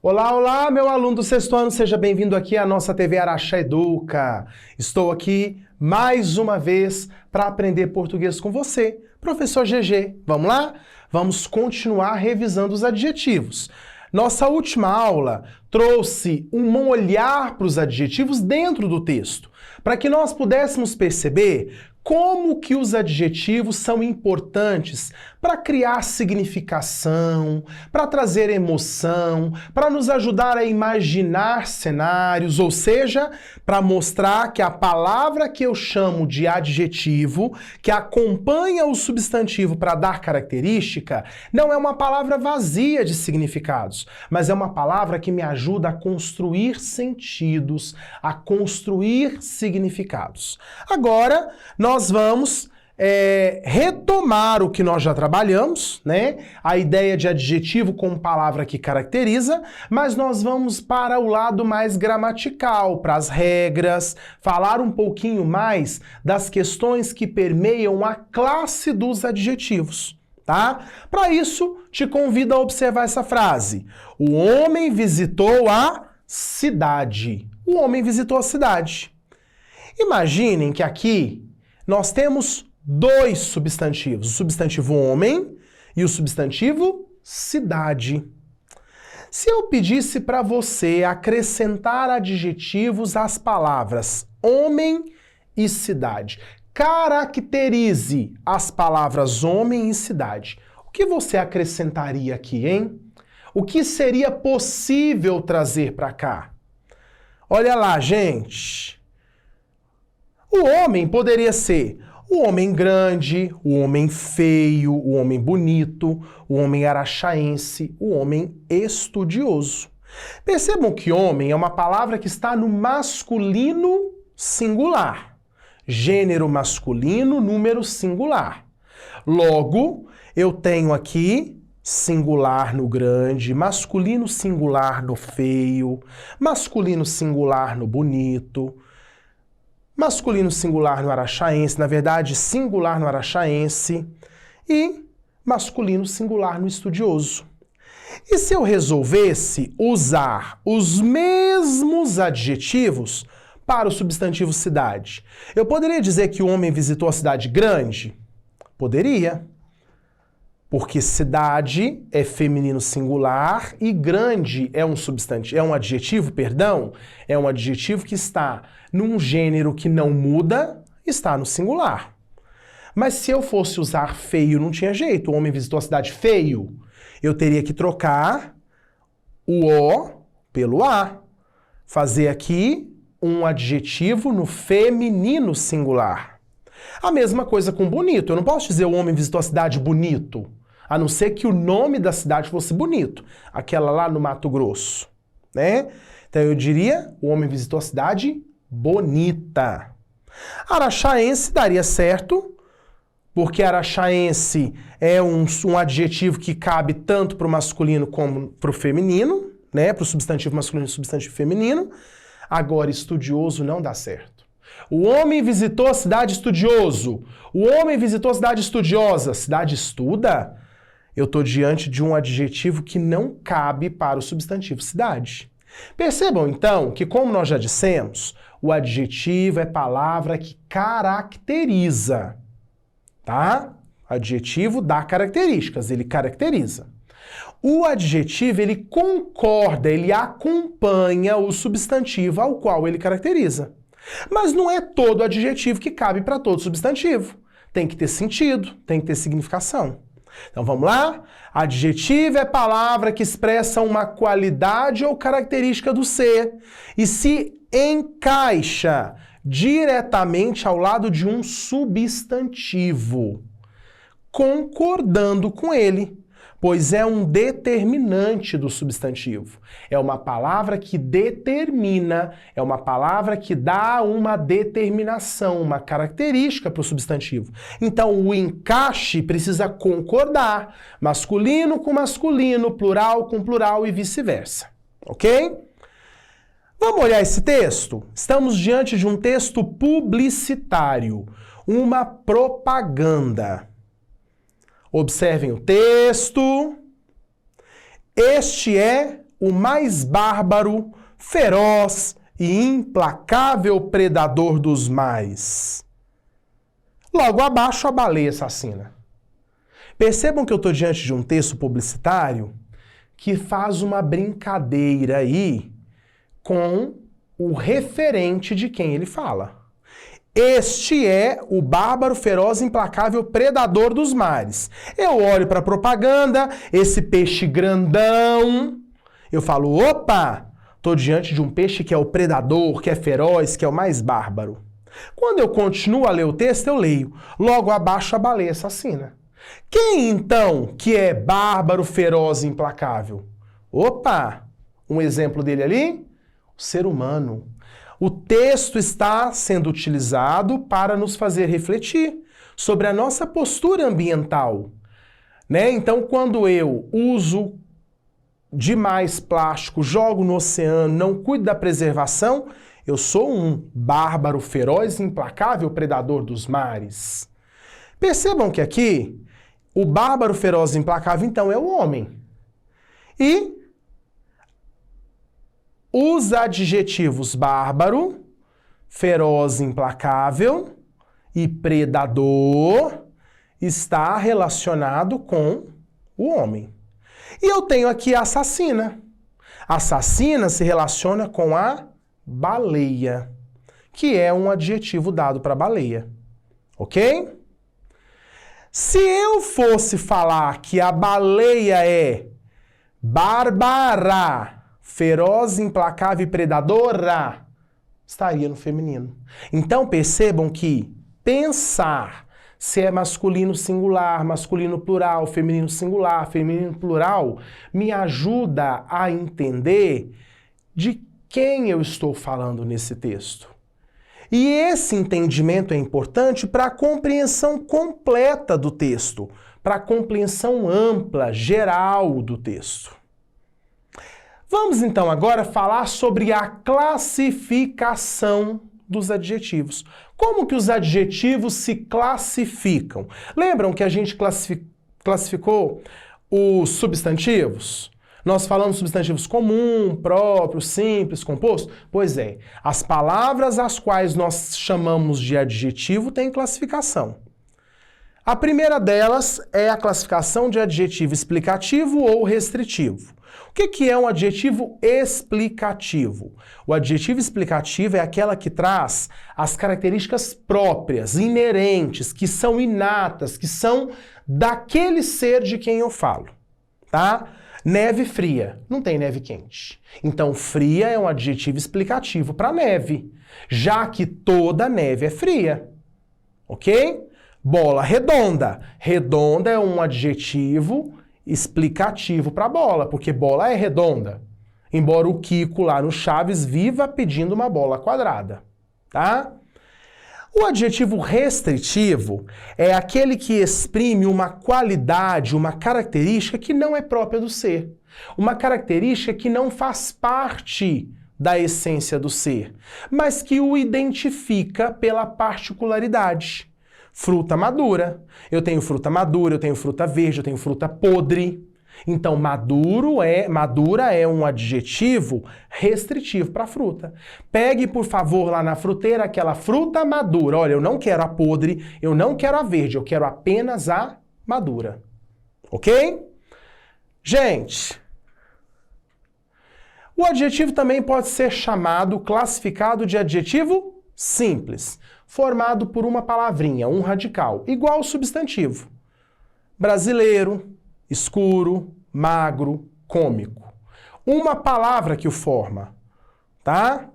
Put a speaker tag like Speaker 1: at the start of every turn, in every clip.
Speaker 1: Olá, olá, meu aluno do sexto ano, seja bem-vindo aqui à nossa TV Araxá Educa. Estou aqui mais uma vez para aprender português com você, professor GG. Vamos lá? Vamos continuar revisando os adjetivos. Nossa última aula trouxe um olhar para os adjetivos dentro do texto, para que nós pudéssemos perceber como que os adjetivos são importantes para criar significação, para trazer emoção, para nos ajudar a imaginar cenários, ou seja, para mostrar que a palavra que eu chamo de adjetivo, que acompanha o substantivo para dar característica, não é uma palavra vazia de significados, mas é uma palavra que me ajuda a construir sentidos, a construir significados. Agora, nós vamos retomar o que nós já trabalhamos, né? A ideia de adjetivo como palavra que caracteriza, mas nós vamos para o lado mais gramatical, para as regras, falar um pouquinho mais das questões que permeiam a classe dos adjetivos, tá? Para isso, te convido a observar essa frase. O homem visitou a cidade. O homem visitou a cidade. Imaginem que aqui nós temos dois substantivos, o substantivo homem e o substantivo cidade. Se eu pedisse para você acrescentar adjetivos às palavras homem e cidade, caracterize as palavras homem e cidade, o que você acrescentaria aqui, hein? O que seria possível trazer para cá? Olha lá, gente. O homem poderia ser o homem grande, o homem feio, o homem bonito, o homem araxaense, o homem estudioso. Percebam que homem é uma palavra que está no masculino singular. Gênero masculino, número singular. Logo, eu tenho aqui singular no grande, masculino singular no feio, masculino singular no bonito, masculino singular no araxaense, na verdade, singular no araxaense, e masculino singular no estudioso. E se eu resolvesse usar os mesmos adjetivos para o substantivo cidade? Eu poderia dizer que o homem visitou a cidade grande? Poderia. Porque cidade é feminino singular e grande é um substantivo, é um adjetivo, perdão, é um adjetivo que está num gênero que não muda, está no singular. Mas se eu fosse usar feio, não tinha jeito. O homem visitou a cidade feio. Eu teria que trocar o O pelo A. Fazer aqui um adjetivo no feminino singular. A mesma coisa com bonito. Eu não posso dizer o homem visitou a cidade bonito, a não ser que o nome da cidade fosse bonito. Aquela lá no Mato Grosso, né? Então eu diria, o homem visitou a cidade bonita. Araxaense daria certo, porque araxaense é um adjetivo que cabe tanto para o masculino como para o feminino, né? Para o substantivo masculino e substantivo feminino. Agora, estudioso não dá certo. O homem visitou a cidade estudioso. O homem visitou a cidade estudiosa. Cidade estuda? Eu estou diante de um adjetivo que não cabe para o substantivo cidade. Percebam, então, que como nós já dissemos, o adjetivo é palavra que caracteriza, tá? Adjetivo dá características, ele caracteriza. O adjetivo, ele concorda, ele acompanha o substantivo ao qual ele caracteriza. Mas não é todo adjetivo que cabe para todo substantivo. Tem que ter sentido, tem que ter significação. Então vamos lá? Adjetivo é palavra que expressa uma qualidade ou característica do ser e se encaixa diretamente ao lado de um substantivo, concordando com ele, pois é um determinante do substantivo. É uma palavra que determina, é uma palavra que dá uma determinação, uma característica para o substantivo. Então, o encaixe precisa concordar, masculino com masculino, plural com plural e vice-versa. Ok? Vamos olhar esse texto? Estamos diante de um texto publicitário, uma propaganda. Observem o texto. Este é o mais bárbaro, feroz e implacável predador dos mares. Logo abaixo, a baleia assassina. Percebam que eu estou diante de um texto publicitário que faz uma brincadeira aí com o referente de quem ele fala. Este é o bárbaro, feroz e implacável predador dos mares. Eu olho para a propaganda, esse peixe grandão, eu falo, opa, estou diante de um peixe que é o predador, que é feroz, que é o mais bárbaro. Quando eu continuo a ler o texto, eu leio, logo abaixo a baleia assassina. Quem então que é bárbaro, feroz e implacável? Opa, um exemplo dele ali? O ser humano. O texto está sendo utilizado para nos fazer refletir sobre a nossa postura ambiental, né? Então, quando eu uso demais plástico, jogo no oceano, não cuido da preservação, eu sou um bárbaro, feroz e implacável predador dos mares. Percebam que aqui, o bárbaro, feroz e implacável, então, é o homem. E os adjetivos bárbaro, feroz, implacável e predador está relacionado com o homem. E eu tenho aqui assassina. Assassina se relaciona com a baleia, que é um adjetivo dado para baleia. Ok? Se eu fosse falar que a baleia é bárbara, feroz, implacável e predadora, estaria no feminino. Então percebam que pensar se é masculino singular, masculino plural, feminino singular, feminino plural, me ajuda a entender de quem eu estou falando nesse texto. E esse entendimento é importante para a compreensão completa do texto, para a compreensão ampla, geral do texto. Vamos então agora falar sobre a classificação dos adjetivos. Como que os adjetivos se classificam? Lembram que a gente classificou os substantivos? Nós falamos substantivos comum, próprio, simples, composto? Pois é, as palavras às quais nós chamamos de adjetivo têm classificação. A primeira delas é a classificação de adjetivo explicativo ou restritivo. O que é um adjetivo explicativo? O adjetivo explicativo é aquela que traz as características próprias, inerentes, que são inatas, que são daquele ser de quem eu falo, tá? Neve fria, não tem neve quente. Então, fria é um adjetivo explicativo para neve, já que toda neve é fria, ok? Bola redonda. Redonda é um adjetivo explicativo para bola, porque bola é redonda. Embora o Kiko lá no Chaves viva pedindo uma bola quadrada, tá? O adjetivo restritivo é aquele que exprime uma qualidade, uma característica que não é própria do ser. Uma característica que não faz parte da essência do ser, mas que o identifica pela particularidade. Fruta madura. Eu tenho fruta madura, eu tenho fruta verde, eu tenho fruta podre. Então, madura é um adjetivo restritivo para fruta. Pegue, por favor, lá na fruteira aquela fruta madura. Olha, eu não quero a podre, eu não quero a verde, eu quero apenas a madura. Ok? Gente, o adjetivo também pode ser classificado de adjetivo simples, formado por uma palavrinha, um radical, igual ao substantivo. Brasileiro, escuro, magro, cômico. Uma palavra que o forma, tá?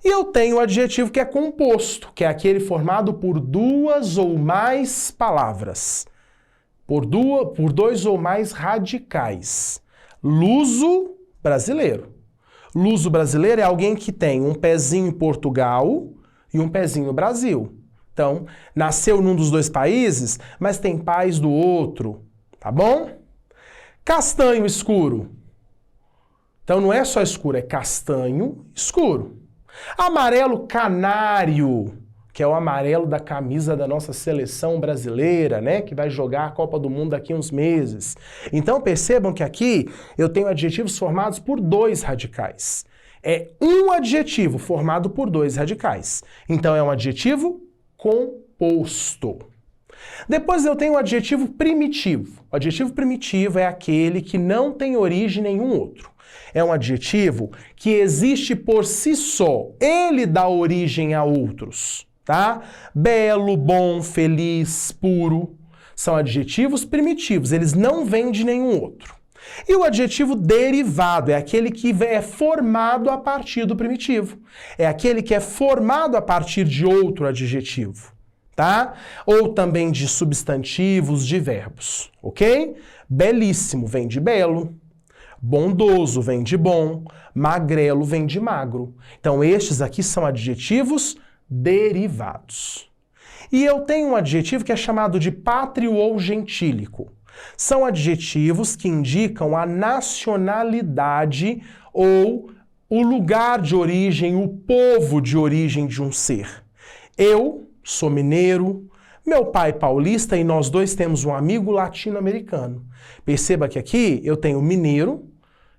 Speaker 1: E eu tenho o adjetivo que é composto, que é aquele formado por duas ou mais palavras, por dois ou mais radicais. Luso brasileiro. Luso brasileiro é alguém que tem um pezinho em Portugal e um pezinho no Brasil. Então, nasceu num dos dois países, mas tem pais do outro, tá bom? Castanho escuro. Então não é só escuro, é castanho escuro. Amarelo canário. que é o amarelo da camisa da nossa seleção brasileira, né? Que vai jogar a Copa do Mundo daqui a uns meses. Então percebam que aqui eu tenho adjetivos formados por dois radicais. É um adjetivo formado por dois radicais. Então é um adjetivo composto. Depois eu tenho o adjetivo primitivo. O adjetivo primitivo é aquele que não tem origem em nenhum outro. É um adjetivo que existe por si só. Ele dá origem a outros, tá? Belo, bom, feliz, puro. São adjetivos primitivos. Eles não vêm de nenhum outro. E o adjetivo derivado é aquele que é formado a partir do primitivo. É aquele que é formado a partir de outro adjetivo, tá? Ou também de substantivos, de verbos, ok? Belíssimo vem de belo, bondoso vem de bom, magrelo vem de magro. Então estes aqui são adjetivos derivados. E eu tenho um adjetivo que é chamado de pátrio ou gentílico. São adjetivos que indicam a nacionalidade ou o lugar de origem, o povo de origem de um ser. Eu sou mineiro, meu pai paulista e nós dois temos um amigo latino-americano. Perceba que aqui eu tenho mineiro,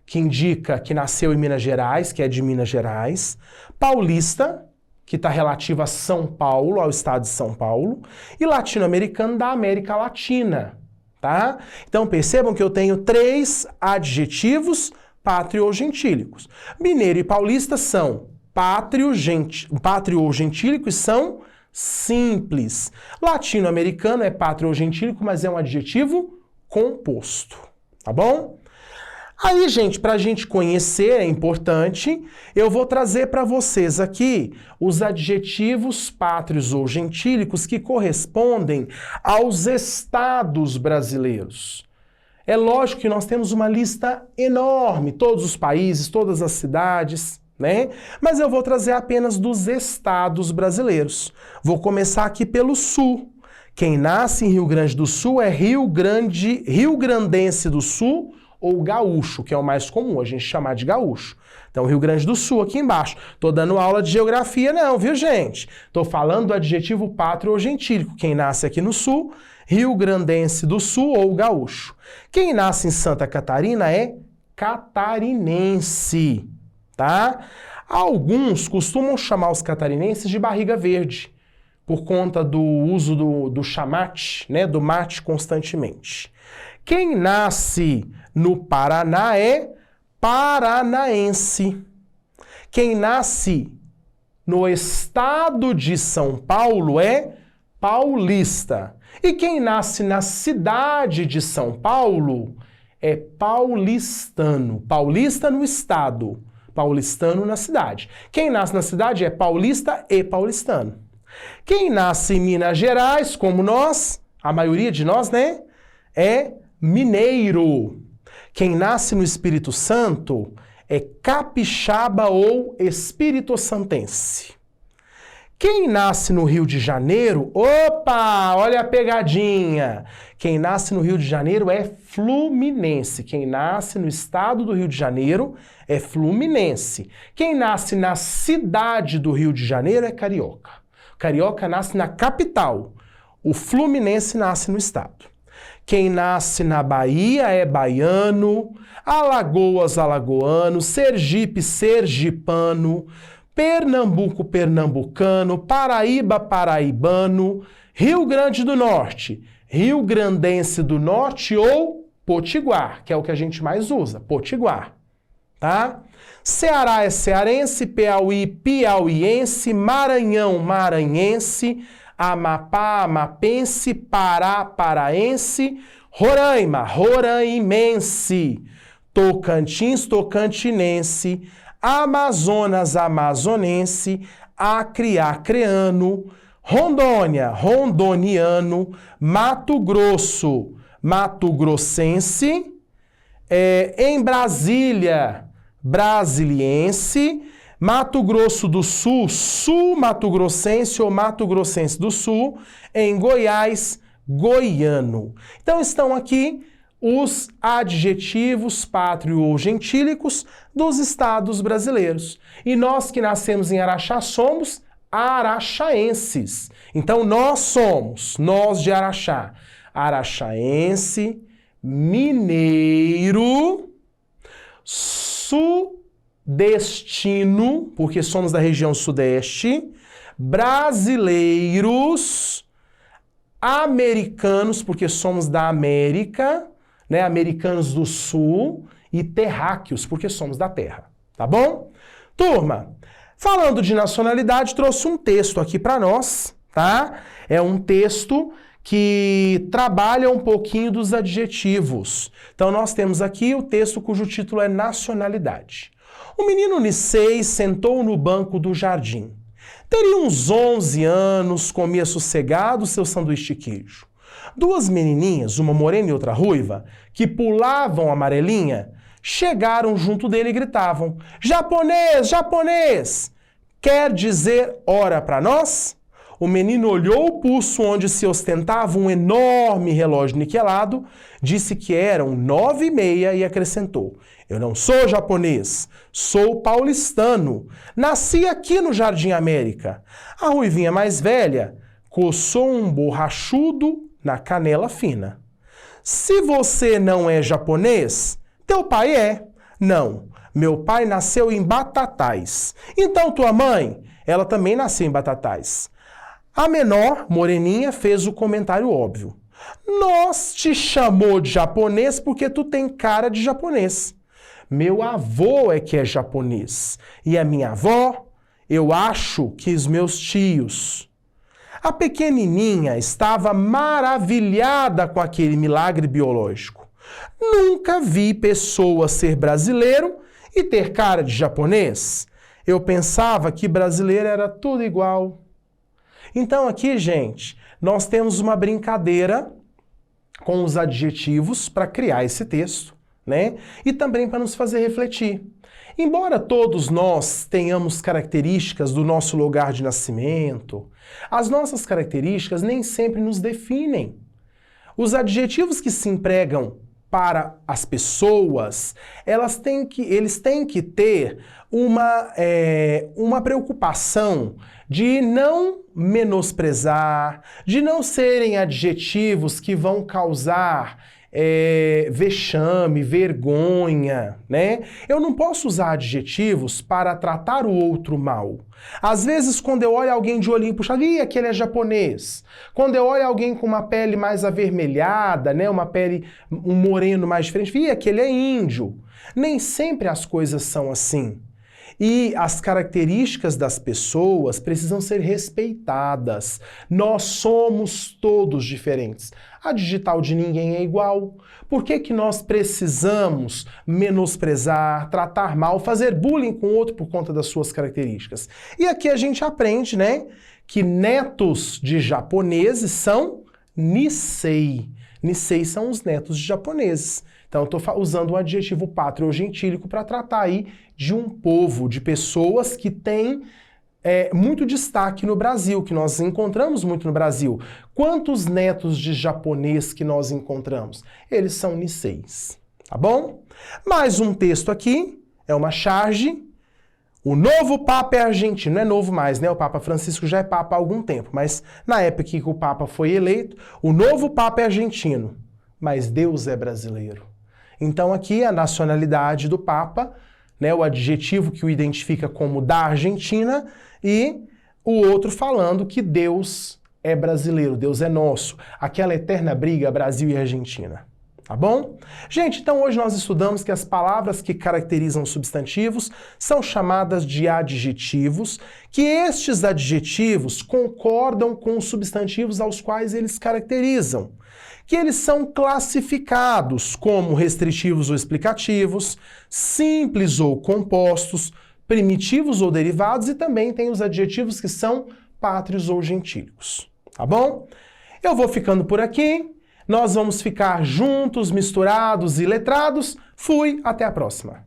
Speaker 1: que indica que nasceu em Minas Gerais, que é de Minas Gerais, paulista, que está relativo a São Paulo, ao estado de São Paulo, e latino-americano da América Latina. Tá? Então percebam que eu tenho três adjetivos pátrio ou gentílicos. Mineiro e paulista são pátrio ou gentílico e são simples. Latino-americano é pátrio ou gentílico, mas é um adjetivo composto. Tá bom? Aí, gente, para a gente conhecer, é importante, eu vou trazer para vocês aqui os adjetivos pátrios ou gentílicos que correspondem aos estados brasileiros. É lógico que nós temos uma lista enorme, todos os países, todas as cidades, né? Mas eu vou trazer apenas dos estados brasileiros. Vou começar aqui pelo Sul. Quem nasce em Rio Grande do Sul é rio-grandense do Sul, ou gaúcho, que é o mais comum, a gente chamar de gaúcho. Então, Rio Grande do Sul aqui embaixo. Tô dando aula de geografia não, viu, gente? Tô falando do adjetivo pátrio ou gentílico. Quem nasce aqui no Sul, rio-grandense do Sul ou gaúcho. Quem nasce em Santa Catarina é catarinense, tá? Alguns costumam chamar os catarinenses de barriga verde, por conta do uso do chamate, né, do mate constantemente. Quem nasce no Paraná é paranaense. Quem nasce no estado de São Paulo é paulista. E quem nasce na cidade de São Paulo é paulistano. Paulista no estado, paulistano na cidade. Quem nasce na cidade é paulista e paulistano. Quem nasce em Minas Gerais, como nós, a maioria de nós, né, é mineiro. Quem nasce no Espírito Santo é capixaba ou espírito-santense. Quem nasce no Rio de Janeiro, opa, olha a pegadinha. Quem nasce no Rio de Janeiro é fluminense. Quem nasce no estado do Rio de Janeiro é fluminense. Quem nasce na cidade do Rio de Janeiro é carioca. O carioca nasce na capital. O fluminense nasce no estado. Quem nasce na Bahia é baiano, Alagoas, alagoano, Sergipe, sergipano, Pernambuco, pernambucano, Paraíba, paraibano, Rio Grande do Norte, rio-grandense do Norte ou potiguar, que é o que a gente mais usa, potiguar, tá? Ceará é cearense, Piauí, piauiense, Maranhão, maranhense, Amapá, amapense, Pará, paraense, Roraima, roraimense, Tocantins, tocantinense, Amazonas, amazonense, Acre, acreano, Rondônia, rondoniano, Mato Grosso, mato-grossense, em Brasília, brasiliense, Mato Grosso do Sul, sul-mato-grossense ou mato-grossense do Sul, em Goiás, goiano. Então estão aqui os adjetivos pátrio ou gentílicos dos estados brasileiros. E nós que nascemos em Araxá somos araxaenses. Então, nós de Araxá, araxaense, mineiro, sudestino, porque somos da região sudeste, brasileiros, americanos, porque somos da América, né, americanos do sul, e terráqueos, porque somos da terra, tá bom? Turma, falando de nacionalidade, trouxe um texto aqui para nós, tá? É um texto que trabalha um pouquinho dos adjetivos. Então, nós temos aqui o texto cujo título é Nacionalidade. O menino Nicei sentou no banco do jardim. Teria uns 11 anos, comia sossegado seu sanduíche de queijo. Duas menininhas, uma morena e outra ruiva, que pulavam amarelinha, chegaram junto dele e gritavam: "Japonês, japonês! Quer dizer hora para nós?" O menino olhou o pulso onde se ostentava um enorme relógio niquelado, disse que eram 9h30 e acrescentou: "Eu não sou japonês, sou paulistano. Nasci aqui no Jardim América." A ruivinha mais velha coçou um borrachudo na canela fina. "Se você não é japonês, teu pai é." "Não, meu pai nasceu em Batatais." "Então tua mãe?" "Ela também nasceu em Batatais." A menor, moreninha, fez o comentário óbvio: "Nós te chamou de japonês porque tu tem cara de japonês. Meu avô é que é japonês. E a minha avó, eu acho que os meus tios." A pequenininha estava maravilhada com aquele milagre biológico. "Nunca vi pessoa ser brasileiro e ter cara de japonês. Eu pensava que brasileiro era tudo igual." Então aqui, gente, nós temos uma brincadeira com os adjetivos para criar esse texto, né? E também para nos fazer refletir. Embora todos nós tenhamos características do nosso lugar de nascimento, as nossas características nem sempre nos definem. Os adjetivos que se empregam para as pessoas, eles têm que ter uma preocupação de não menosprezar, de não serem adjetivos que vão causar vexame, vergonha, né? Eu não posso usar adjetivos para tratar o outro mal. Às vezes, quando eu olho alguém de olhinho puxado, aquele é japonês. Quando eu olho alguém com uma pele mais avermelhada, né, um moreno mais diferente, aquele é índio. Nem sempre as coisas são assim. E as características das pessoas precisam ser respeitadas. Nós somos todos diferentes. A digital de ninguém é igual. Por que nós precisamos menosprezar, tratar mal, fazer bullying com o outro por conta das suas características? E aqui a gente aprende, né, que netos de japoneses são Nisei. Nisei são os netos de japoneses. Então eu estou usando o adjetivo pátrio ou gentílico para tratar aí de um povo, de pessoas que têm muito destaque no Brasil, que nós encontramos muito no Brasil. Quantos netos de japonês que nós encontramos? Eles são Niseis, tá bom? Mais um texto aqui, é uma charge. O novo Papa é argentino, não é novo mais, né? O Papa Francisco já é Papa há algum tempo, mas na época que o Papa foi eleito, o novo Papa é argentino, mas Deus é brasileiro. Então aqui a nacionalidade do Papa, né, o adjetivo que o identifica como da Argentina, e o outro falando que Deus é brasileiro, Deus é nosso. Aquela eterna briga Brasil e Argentina. Tá bom? Gente, então hoje nós estudamos que as palavras que caracterizam substantivos são chamadas de adjetivos, que estes adjetivos concordam com os substantivos aos quais eles caracterizam, que eles são classificados como restritivos ou explicativos, simples ou compostos, primitivos ou derivados, e também tem os adjetivos que são pátrios ou gentílicos. Tá bom? Eu vou ficando por aqui. Nós vamos ficar juntos, misturados e letrados. Fui, até a próxima.